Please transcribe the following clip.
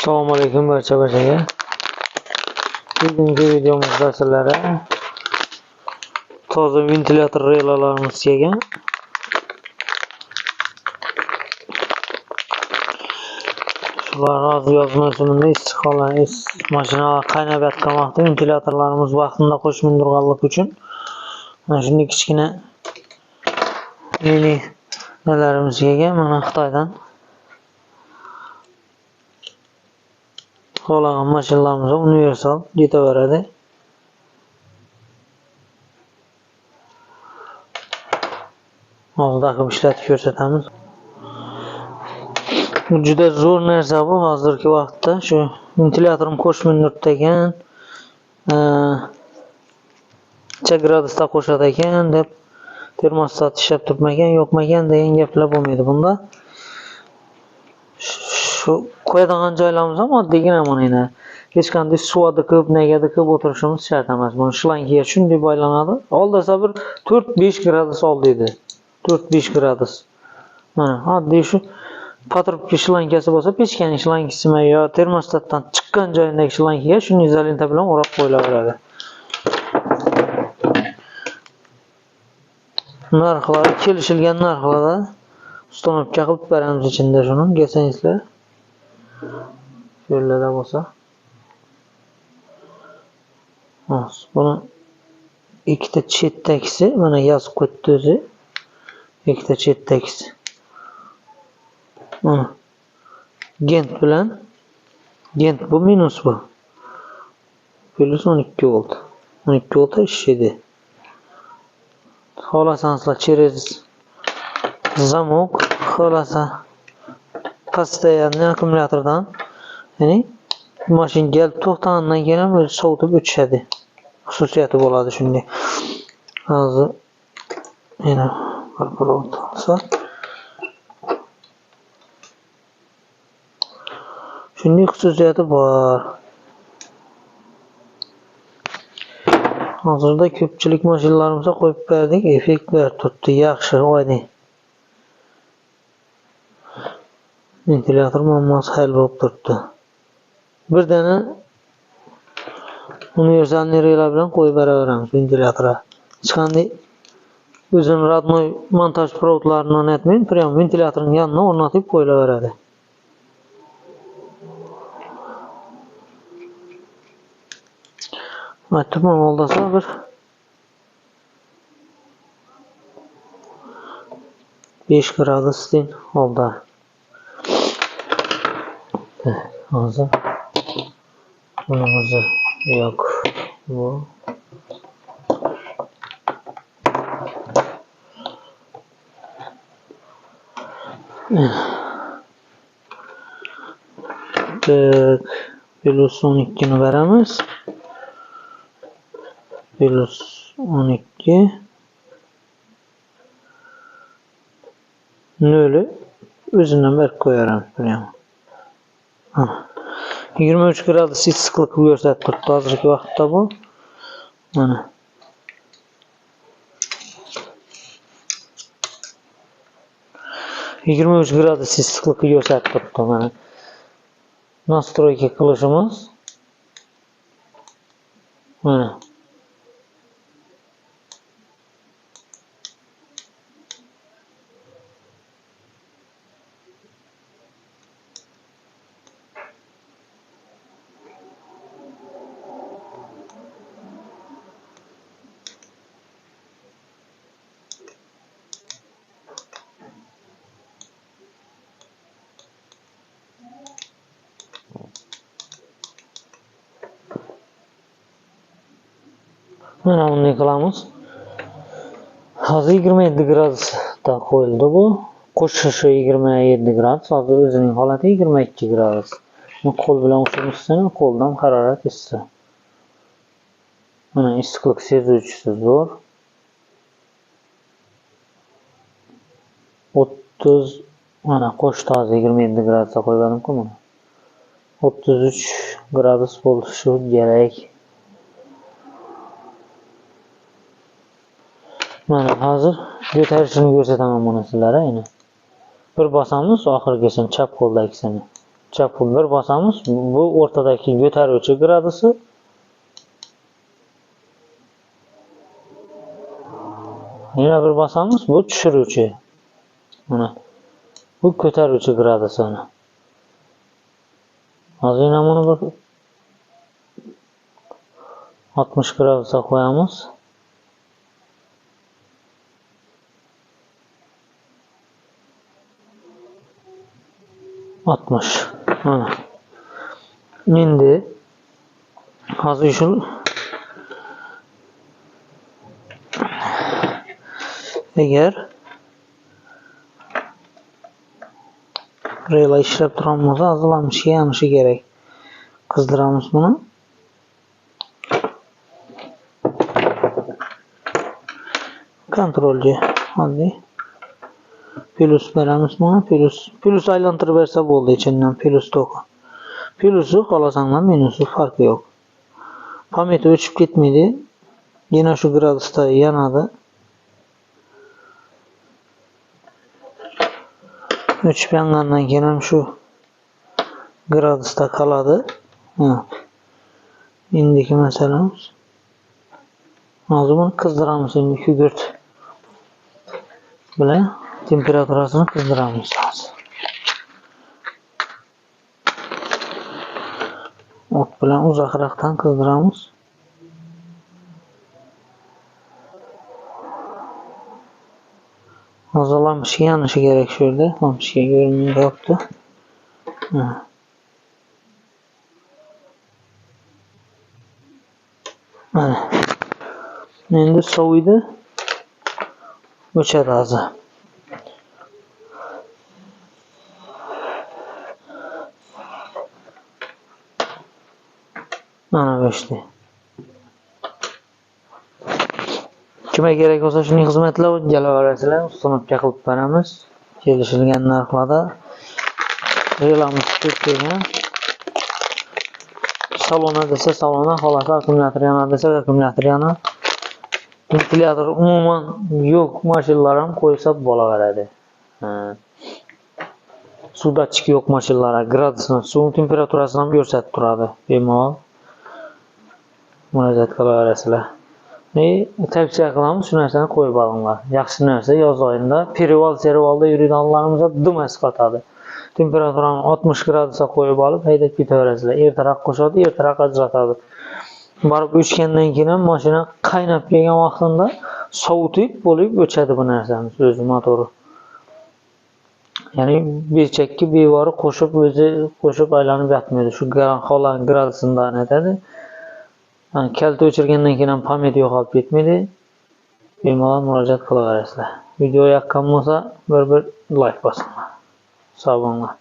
Assalomu alaykum barchaga. Bugungi videomizda sizlarga toza ventilyator relalarimiz kelgan. Shular hozir yoz mavsumida issiqxona, mashinalar qaynab yotgan vaqtda ventilyatorlarimiz vaqtida qo'shib mindirganlik uchun mana shunday kichkina mini nelarimiz kelgan. Mana Xitoydan xohlagan mashinalarimiz universal yetaveradi. Hozirda qilib ishlatib ko'rsatamiz. Juda zo'r narsa bu hozirgi vaqtda. Shu ventilyatorni qo'shib mindirib ekan, 3 gradusda qo'shadi ekan deb termostat ishlab turmagan, yo'qmagan degan gaplar bo'lmaydi bunda. Shu qo'yadigan joylarimiz ham oddiygina mana. Hech qanday suvada ko'p, negadir ko'p o'tirishimiz shart emas. Mana shlangiga shunday boylanadi. Oldasa bir 4-5 gradus oldiydi. 4-5 gradus. Mana oddiy shu patrubka shlankasi bo'lsa, pechkaning shlankasimi yo termostatdan chiqqan joyidagi shlankaga shuni izolenta bilan o'rab qo'yilaveradi. Narxlari kelishilgan narxlarda ustanovka qilib beramiz ichida shuni, kelsangsizlar. Yo'llarda bo'lsa. Buni ikkita chetdagisi mana yozib qo'yibdi o'zi. Ikkita chetdagisi. Mana Gent bilan Gent bu minus bu. Plus 12 volt. 12 volt ishlaydi. Xohlasanizlar через zamok, xolasa постоянный akkumulyatordan, ya'ni mashina kelib to'xtagandan keyin ham o'zi sovutib o'chadi. Xususiyati bo'ladi shunday. Hozir yana bir provod olsa. Shunday xususiyati bor. Hozirda ko'pchilik mashinalarimizga qo'yib berdik, effekt berib turibdi, yaxshi, oydin. Ventilyator muammosi hal bo'lib turibdi. Bir dana universal relar bilan qo'yib beraveramiz ventilyatorga. Hech qanday o'zini radnoy montaj provodlarini o'rnatmay, prям ventilyatorning yoniga o'rnatib qo'yilaveradi. Aytibman oldasa bir 5 gradusdan oldi. Hozir bunimizni yo'q. Bu plus 12 ni beramiz. Plus 12 nölü o'zidan berib qo'yaramiz prям. 23 gradus issiqlik ko'rsatib turibdi hozirgi vaqtda bu. Mana. Yigirma uch gradus issiqlik ko'rsatib turibdi mana. Настройка qilishimiz. Mana. Mana bunday qilamiz. Hozir 27 gradusda qo'yildi bu. Qo'shishi 27 gradus, hozir o'zining holati 22 gradus. Qo'l bilan ushlasam, qo'ldan harorat issiq. Mana issiqlik sezuvchisi zo'r. 30 mana qo'shdi hozir 27 gradusda qo'yganimku mana. 33 gradus bo'lishi kerak. Mana hozir ko'tarishini ko'rsataman mana sizlarga. Bir bosamiz oxirgisini chap qo'ldagini. chapga bir bosamiz. Bu o'rtadagi ko'taruvchi gradusi. Yana bir bosamiz, bu tushiruvchi. Mana bu ko'taruvchi gradusini. Hozir yana buni bir 60 gradusga qo'yamiz. Mana. Endi hozir shu agar relay ishlab turamiz, azalamishi yanishi kerak. Qizdiramiz buni. Kontrolga oddiy plus beramiz buni. Plus aylantirib bersa bo'ldi, ichidan plus to'qi. Plusi xohlasangiz minusi farqi yo'q. Pameti o'chib ketmaydi. Yana shu gradusda yanadi. O'chib yangandan keyin ham shu gradusda qoladi. Endiki masalamiz. Hozir buni qizdiramiz, endi kugurt bilan temperaturasini qizdiramiz hozir. O't bilan uzoqroqdan qizdiramiz. Hozir lampochka yonishi kerak shu yerda. Lampochka ko'rinmayapti. Mana. Endi soviydi. O'chadi hozir. Mana o'chdi. Kimga kerak bo'lsa shuning xizmatlar o'tkazaverasizlar, ustanobga qilib beramiz. Kelishilgan narxlarda relamiz ketgan. Salona desa salona, xolasa akkumulyator yana desa akkumulyator yana. Ventilyator umuman yo'q mashinalar ham qo'ysa bo'laveradi. Suv datchiki yo'q mashinalar gradusni, suv temperaturasini ham ko'rsatib turadi. Bemalol murojaat qilaverasizlar. Tavsiya qilamiz, shu narsani qo'yib olinglar. Yaxshi narsa yoz oyida perival-serivalda yuradiganlarimizga dumas qotadi. Temperaturani 60 gradusga qo'yib olib, haydab ketaverasizlar. Ertaroq qo'shadi, ertaroq ajratadi. Borib o'chgandan keyin ham mashina qaynab kelgan vaqtida sovutib bo'lib o'chadi bu narsamiz o'zi motori. Ya'ni bechakki bevori qo'shib aylanib yotmaydi. Shu holat gradusidan aytadi. Kalta o'chirgandan keyin ham pamet yo'qolib ketmaydi. Bemalol murojaat qilaverasizlar. Video yoqqan bo'lsa bir like bosinglar. Sog' bo'linglar.